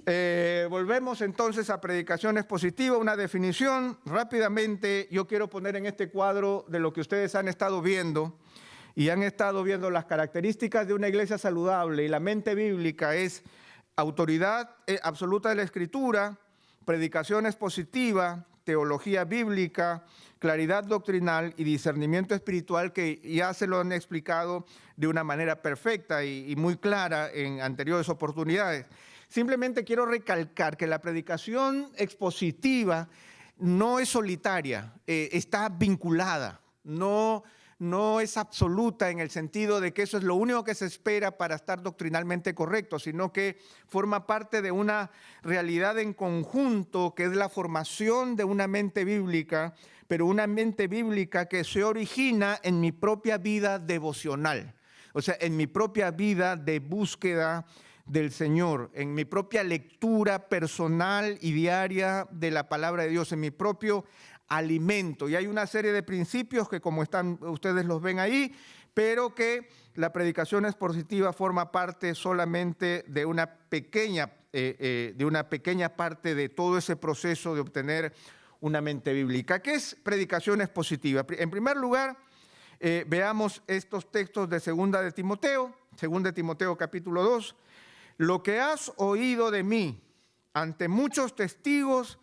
Volvemos entonces a predicación expositiva, una definición. Rápidamente yo quiero poner en este cuadro de lo que ustedes han estado viendo y han estado viendo las características de una iglesia saludable, y la mente bíblica es autoridad absoluta de la Escritura, predicación expositiva, teología bíblica, claridad doctrinal y discernimiento espiritual, que ya se lo han explicado de una manera perfecta y muy clara en anteriores oportunidades. Simplemente quiero recalcar que la predicación expositiva no es solitaria, está vinculada, no es absoluta en el sentido de que eso es lo único que se espera para estar doctrinalmente correcto, sino que forma parte de una realidad en conjunto que es la formación de una mente bíblica, pero una mente bíblica que se origina en mi propia vida devocional, o sea, en mi propia vida de búsqueda del Señor, en mi propia lectura personal y diaria de la palabra de Dios, en mi propio alimento. Y hay una serie de principios que, como ustedes los ven ahí, pero que la predicación expositiva forma parte solamente de una pequeña parte de todo ese proceso de obtener una mente bíblica. ¿Qué es predicación expositiva? En primer lugar, veamos estos textos de 2 de Timoteo capítulo 2. Lo que has oído de mí ante muchos testigos,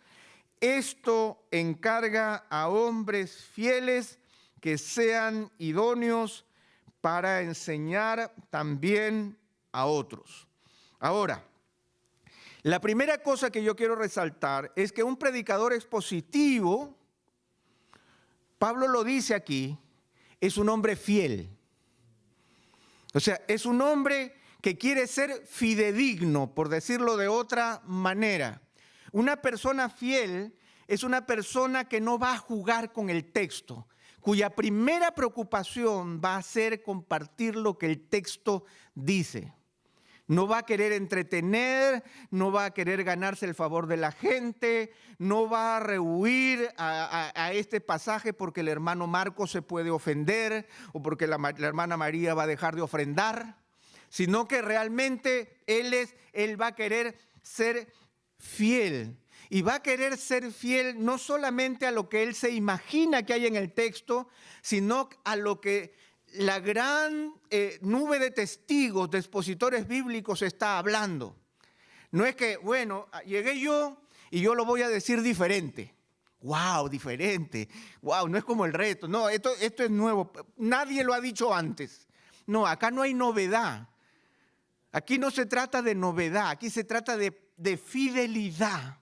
esto encarga a hombres fieles que sean idóneos para enseñar también a otros. Ahora, la primera cosa que yo quiero resaltar es que un predicador expositivo, Pablo lo dice aquí, es un hombre fiel. O sea, es un hombre que quiere ser fidedigno, por decirlo de otra manera. Una persona fiel es una persona que no va a jugar con el texto, cuya primera preocupación va a ser compartir lo que el texto dice. No va a querer entretener, no va a querer ganarse el favor de la gente, no va a rehuir a este pasaje porque el hermano Marcos se puede ofender o porque la hermana María va a dejar de ofrendar, sino que realmente él va a querer ser fiel. Y va a querer ser fiel no solamente a lo que él se imagina que hay en el texto, sino a lo que la gran nube de testigos, de expositores bíblicos está hablando. No es que, bueno, llegué yo y yo lo voy a decir diferente. ¡Wow! Diferente. ¡Wow! No es como el reto. No, esto es nuevo. Nadie lo ha dicho antes. No, acá no hay novedad. Aquí no se trata de novedad, aquí se trata de fidelidad.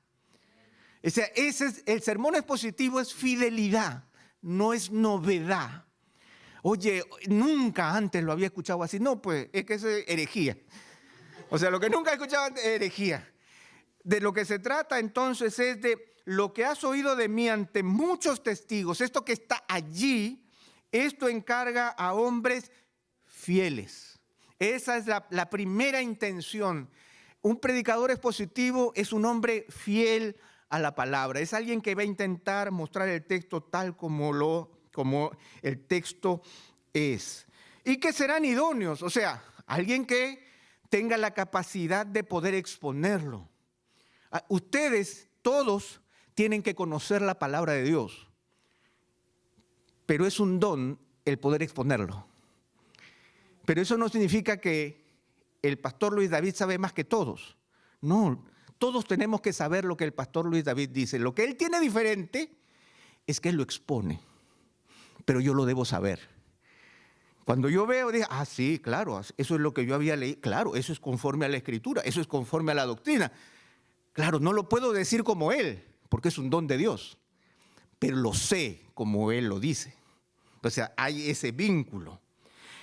O sea, el sermón expositivo es fidelidad, no es novedad. Oye, nunca antes lo había escuchado así. No, pues es que eso es herejía. O sea, lo que nunca he escuchado antes es herejía. De lo que se trata entonces es de lo que has oído de mí ante muchos testigos. Esto que está allí, esto encarga a hombres fieles. Esa es la primera intención. Un predicador expositivo es un hombre fiel a la palabra. Es alguien que va a intentar mostrar el texto tal como el texto es. Y que serán idóneos, o sea, alguien que tenga la capacidad de poder exponerlo. Ustedes todos tienen que conocer la palabra de Dios, pero es un don el poder exponerlo. Pero eso no significa que el pastor Luis David sabe más que todos. No, todos tenemos que saber lo que el pastor Luis David dice. Lo que él tiene diferente es que él lo expone, pero yo lo debo saber. Cuando yo veo, digo, sí, claro, eso es lo que yo había leído. Claro, eso es conforme a la Escritura, eso es conforme a la doctrina. Claro, no lo puedo decir como él, porque es un don de Dios, pero lo sé como él lo dice. O sea, hay ese vínculo.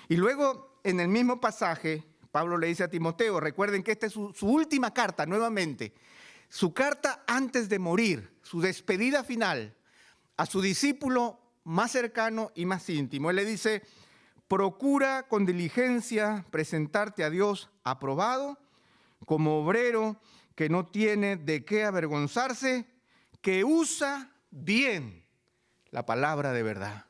Y luego, en el mismo pasaje, Pablo le dice a Timoteo, recuerden que esta es su última carta, nuevamente, su carta antes de morir, su despedida final a su discípulo más cercano y más íntimo. Él le dice, procura con diligencia presentarte a Dios aprobado, como obrero que no tiene de qué avergonzarse, que usa bien la palabra de verdad,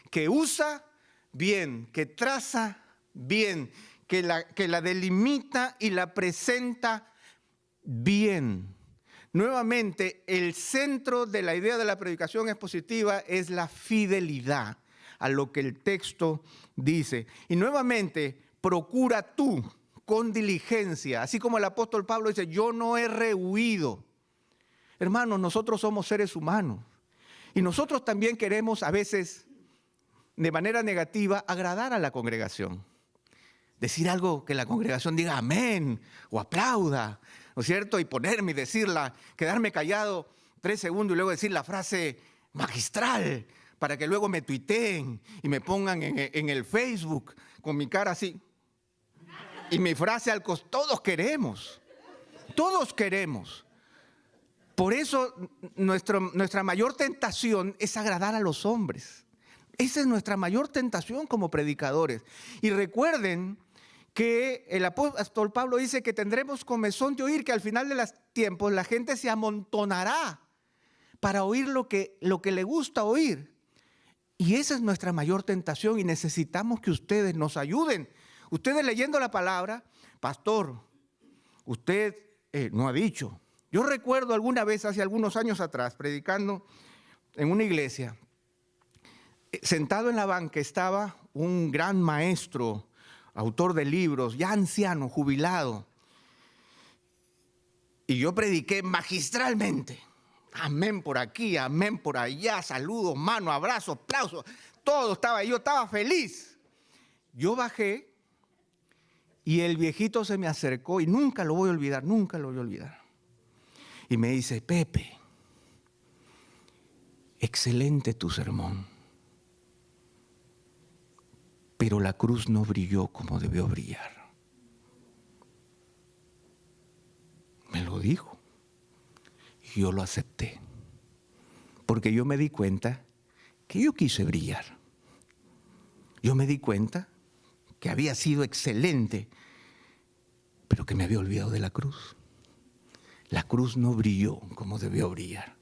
que usa bien, que traza bien, que la delimita y la presenta bien. Nuevamente, el centro de la idea de la predicación expositiva es la fidelidad a lo que el texto dice. Y nuevamente, procura tú con diligencia, así como el apóstol Pablo dice, yo no he rehuido. Hermanos, nosotros somos seres humanos y nosotros también queremos a veces, de manera negativa, agradar a la congregación. Decir algo que la congregación diga amén o aplauda, ¿no es cierto? Y ponerme y decirla, quedarme callado 3 segundos y luego decir la frase magistral para que luego me tuiteen y me pongan en el Facebook con mi cara así. Y mi frase al costado, todos queremos. Por eso nuestra mayor tentación es agradar a los hombres. Esa es nuestra mayor tentación como predicadores. Y recuerden que el apóstol Pablo dice que tendremos comezón de oír, que al final de los tiempos la gente se amontonará para oír lo que le gusta oír. Y esa es nuestra mayor tentación y necesitamos que ustedes nos ayuden. Ustedes leyendo la palabra, pastor, usted no ha dicho. Yo recuerdo alguna vez, hace algunos años atrás, predicando en una iglesia, sentado en la banca estaba un gran maestro, autor de libros, ya anciano, jubilado. Y yo prediqué magistralmente. Amén por aquí, amén por allá, saludos, mano, abrazo, aplauso. Todo estaba, yo estaba feliz. Yo bajé y el viejito se me acercó y nunca lo voy a olvidar, nunca lo voy a olvidar. Y me dice, Pepe, excelente tu sermón. Pero la cruz no brilló como debió brillar. Me lo dijo. Y yo lo acepté. Porque yo me di cuenta que yo quise brillar. Yo me di cuenta que había sido excelente, pero que me había olvidado de la cruz. La cruz no brilló como debió brillar.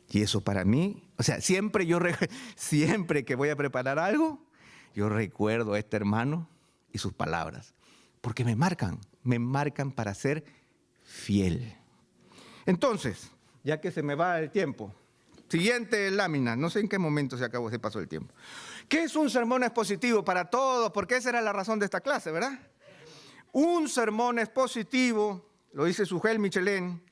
Y eso para mí, o sea, siempre que voy a preparar algo, yo recuerdo a este hermano y sus palabras, porque me marcan para ser fiel. Entonces, ya que se me va el tiempo, siguiente lámina, no sé en qué momento se pasó el tiempo. ¿Qué es un sermón expositivo para todos? Porque esa era la razón de esta clase, ¿verdad? Un sermón expositivo, lo dice Sujel Michelén,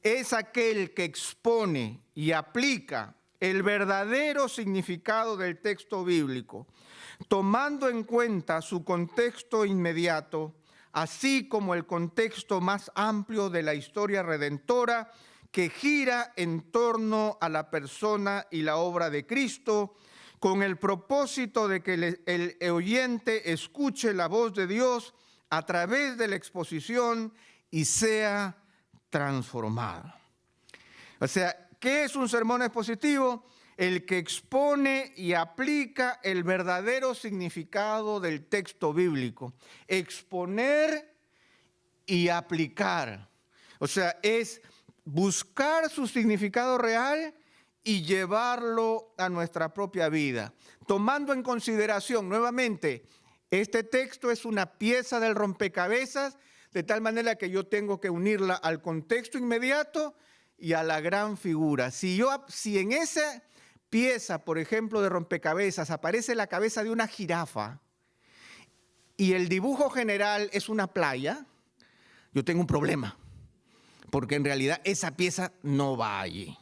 es aquel que expone y aplica el verdadero significado del texto bíblico, tomando en cuenta su contexto inmediato, así como el contexto más amplio de la historia redentora que gira en torno a la persona y la obra de Cristo, con el propósito de que el oyente escuche la voz de Dios a través de la exposición y sea transformado. O sea, ¿qué es un sermón expositivo? El que expone y aplica el verdadero significado del texto bíblico. Exponer y aplicar. O sea, es buscar su significado real y llevarlo a nuestra propia vida. Tomando en consideración, nuevamente, este texto es una pieza del rompecabezas, de tal manera que yo tengo que unirla al contexto inmediato y a la gran figura. Si en esa pieza, por ejemplo, de rompecabezas, aparece la cabeza de una jirafa y el dibujo general es una playa, yo tengo un problema, porque en realidad esa pieza no va allí.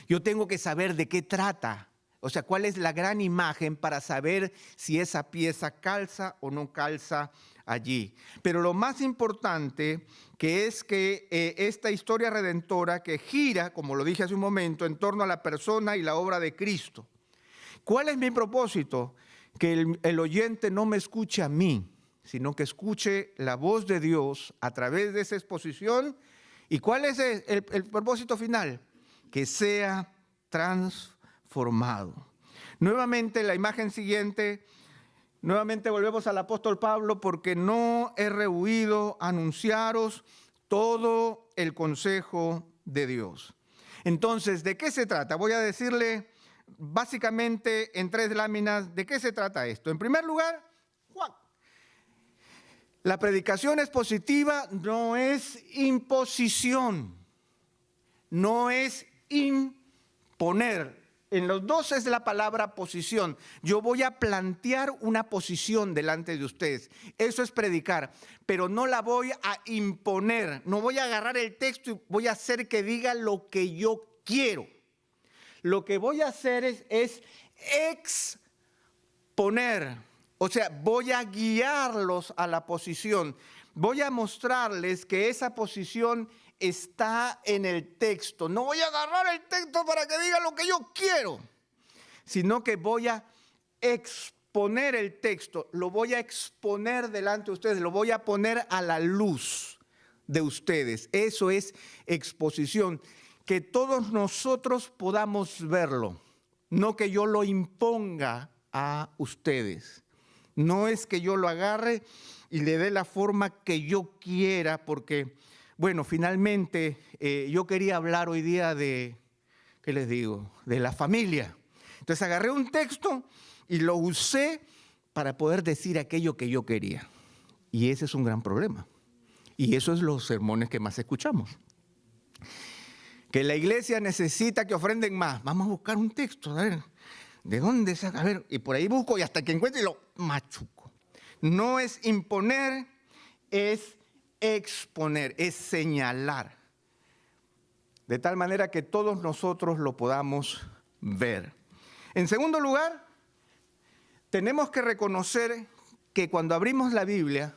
Yo tengo que saber de qué trata, o sea, cuál es la gran imagen para saber si esa pieza calza o no calza allí. Pero lo más importante que es que esta historia redentora que gira, como lo dije hace un momento, en torno a la persona y la obra de Cristo. ¿Cuál es mi propósito? Que el oyente no me escuche a mí, sino que escuche la voz de Dios a través de esa exposición. ¿Y cuál es el propósito final? Que sea transformado. Nuevamente, la imagen siguiente. Nuevamente volvemos al apóstol Pablo, porque no he rehuido anunciaros todo el consejo de Dios. Entonces, ¿de qué se trata? Voy a decirle básicamente en 3 láminas de qué se trata esto. En primer lugar, Juan, La predicación expositiva no es imposición, no es imponer. En los dos es la palabra posición. Yo voy a plantear una posición delante de ustedes. Eso es predicar, pero no la voy a imponer. No voy a agarrar el texto y voy a hacer que diga lo que yo quiero. Lo que voy a hacer es exponer. O sea, voy a guiarlos a la posición. Voy a mostrarles que esa posición está en el texto. No voy a agarrar el texto para que diga lo que yo quiero, sino que voy a exponer el texto. Lo voy a exponer delante de ustedes. Lo voy a poner a la luz de ustedes. Eso es exposición. Que todos nosotros podamos verlo. No que yo lo imponga a ustedes. No es que yo lo agarre y le dé la forma que yo quiera, porque, bueno, finalmente yo quería hablar hoy día de, ¿qué les digo?, de la familia. Entonces agarré un texto y lo usé para poder decir aquello que yo quería. Y ese es un gran problema. Y eso es los sermones que más escuchamos. Que la iglesia necesita que ofrenden más. Vamos a buscar un texto, a ver. ¿De dónde saca? A ver, y por ahí busco y hasta que encuentre lo machuco. No es imponer, es exponer, es señalar. De tal manera que todos nosotros lo podamos ver. En segundo lugar, tenemos que reconocer que cuando abrimos la Biblia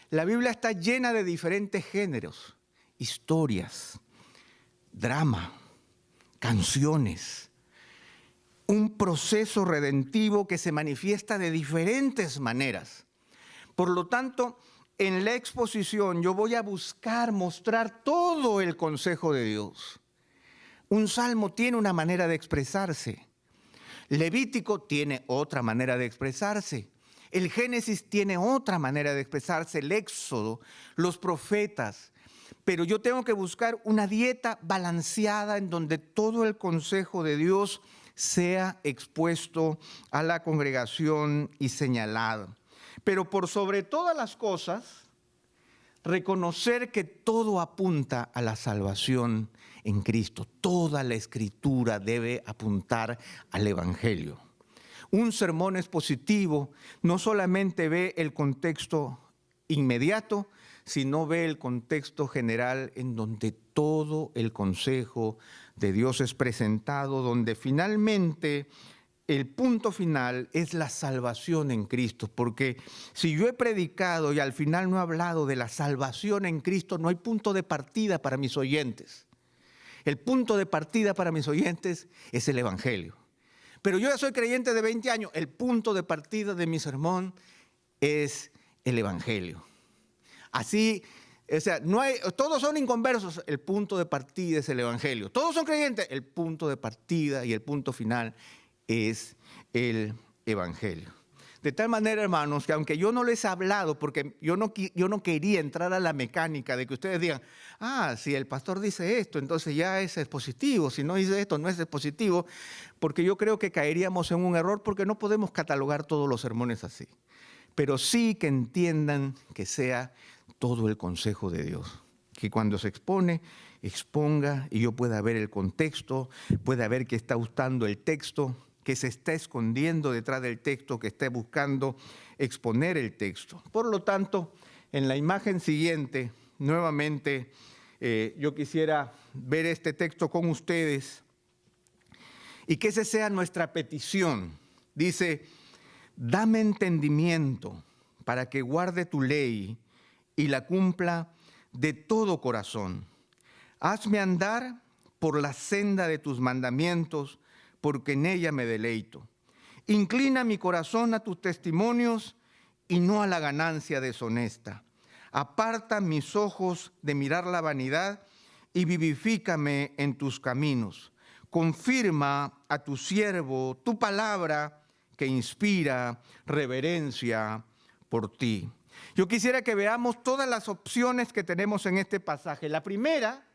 está llena de diferentes géneros, historias, drama, canciones. Un proceso redentivo que se manifiesta de diferentes maneras. Por lo tanto, en la exposición yo voy a buscar mostrar todo el consejo de Dios. Un salmo tiene una manera de expresarse. Levítico tiene otra manera de expresarse. El Génesis tiene otra manera de expresarse. El Éxodo, los profetas. Pero yo tengo que buscar una dieta balanceada en donde todo el consejo de Dios sea expuesto a la congregación y señalado. Pero por sobre todas las cosas, reconocer que todo apunta a la salvación en Cristo. Toda la Escritura debe apuntar al Evangelio. Un sermón expositivo no solamente ve el contexto inmediato, sino ve el contexto general en donde todo el consejo de Dios es presentado, donde finalmente el punto final es la salvación en Cristo. Porque si yo he predicado y al final no he hablado de la salvación en Cristo, no hay punto de partida para mis oyentes. El punto de partida para mis oyentes es el Evangelio. Pero yo ya soy creyente de 20 años, el punto de partida de mi sermón es el Evangelio. Así, o sea, todos son inconversos, el punto de partida es el Evangelio. Todos son creyentes, el punto de partida y el punto final es el Evangelio. De tal manera, hermanos, que aunque yo no les he hablado, porque yo no quería entrar a la mecánica de que ustedes digan, si el pastor dice esto, entonces ya es expositivo, si no dice esto, no es expositivo, porque yo creo que caeríamos en un error porque no podemos catalogar todos los sermones así. Pero sí que entiendan que sea todo el consejo de Dios. Que cuando se expone, exponga y yo pueda ver el contexto, pueda ver que está usando el texto, que se está escondiendo detrás del texto, que está buscando exponer el texto. Por lo tanto, en la imagen siguiente, nuevamente, yo quisiera ver este texto con ustedes y que esa sea nuestra petición. Dice, dame entendimiento para que guarde tu ley y la cumpla de todo corazón. Hazme andar por la senda de tus mandamientos, porque en ella me deleito. Inclina mi corazón a tus testimonios y no a la ganancia deshonesta. Aparta mis ojos de mirar la vanidad y vivifícame en tus caminos. Confirma a tu siervo tu palabra que inspira reverencia por ti. Yo quisiera que veamos todas las opciones que tenemos en este pasaje. La primera,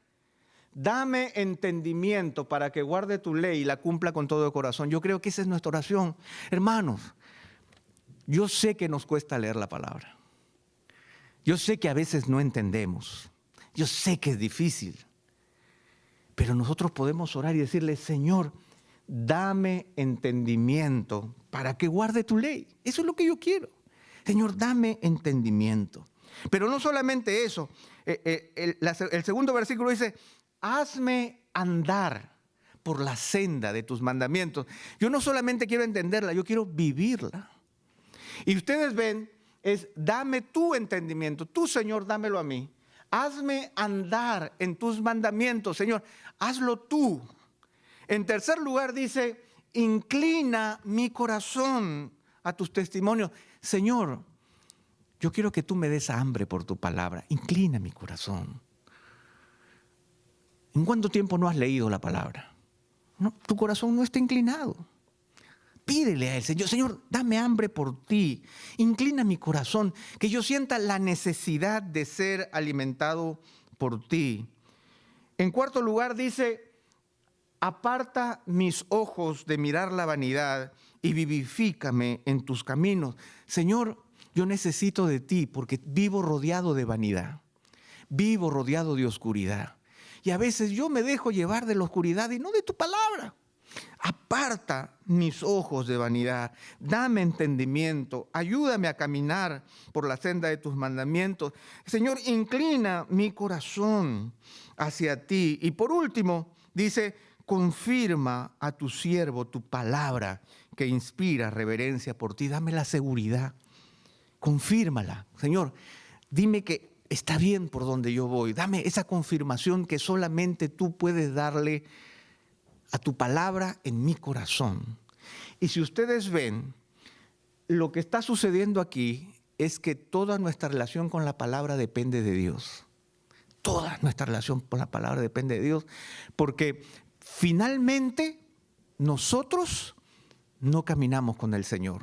dame entendimiento para que guarde tu ley y la cumpla con todo el corazón. Yo creo que esa es nuestra oración. Hermanos, yo sé que nos cuesta leer la palabra. Yo sé que a veces no entendemos, yo sé que es difícil, pero nosotros podemos orar y decirle, Señor, dame entendimiento para que guarde tu ley. Eso es lo que yo quiero. Señor, dame entendimiento. Pero no solamente eso, el segundo versículo dice, hazme andar por la senda de tus mandamientos. Yo no solamente quiero entenderla, yo quiero vivirla. Y ustedes ven, es dame tu entendimiento, tú Señor, dámelo a mí. Hazme andar en tus mandamientos, Señor, hazlo tú. En tercer lugar dice, inclina mi corazón a tus testimonios. Señor, yo quiero que tú me des hambre por tu palabra. Inclina mi corazón. ¿En cuánto tiempo no has leído la palabra? No, tu corazón no está inclinado. Pídele a él, Señor, Señor, dame hambre por ti. Inclina mi corazón, que yo sienta la necesidad de ser alimentado por ti. En cuarto lugar dice, aparta mis ojos de mirar la vanidad y vivifícame en tus caminos. Señor, yo necesito de ti porque vivo rodeado de vanidad, vivo rodeado de oscuridad. Y a veces yo me dejo llevar de la oscuridad y no de tu palabra. Aparta mis ojos de vanidad, dame entendimiento, ayúdame a caminar por la senda de tus mandamientos. Señor, inclina mi corazón hacia ti. Y por último, dice, confirma a tu siervo tu palabra que inspira reverencia por ti. Dame la seguridad, confírmala. Señor, dime que está bien por donde yo voy. Dame esa confirmación que solamente tú puedes darle a tu palabra en mi corazón. Y si ustedes ven, lo que está sucediendo aquí es que toda nuestra relación con la palabra depende de Dios. Toda nuestra relación con la palabra depende de Dios, porque finalmente nosotros no caminamos con el Señor.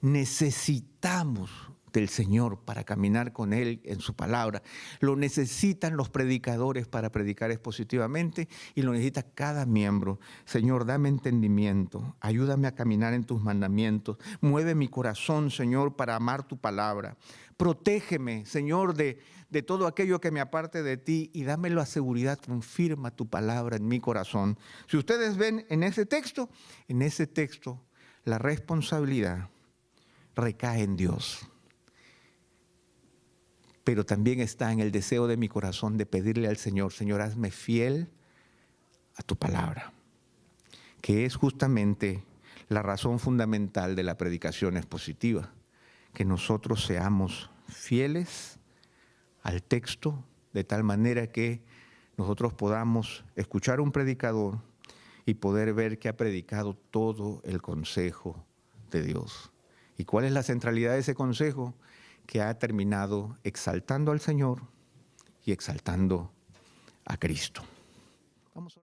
Necesitamos del Señor para caminar con Él en su palabra. Lo necesitan los predicadores para predicar expositivamente y lo necesita cada miembro. Señor, dame entendimiento, ayúdame a caminar en tus mandamientos, mueve mi corazón, Señor, para amar tu palabra. Protégeme, Señor, de todo aquello que me aparte de ti y dame la seguridad, confirma tu palabra en mi corazón. Si ustedes ven en ese texto, la responsabilidad recae en Dios. Pero también está en el deseo de mi corazón de pedirle al Señor, Señor, hazme fiel a tu palabra, que es justamente la razón fundamental de la predicación expositiva, que nosotros seamos fieles al texto de tal manera que nosotros podamos escuchar a un predicador y poder ver que ha predicado todo el consejo de Dios. ¿Y cuál es la centralidad de ese consejo? Que ha terminado exaltando al Señor y exaltando a Cristo. Vamos a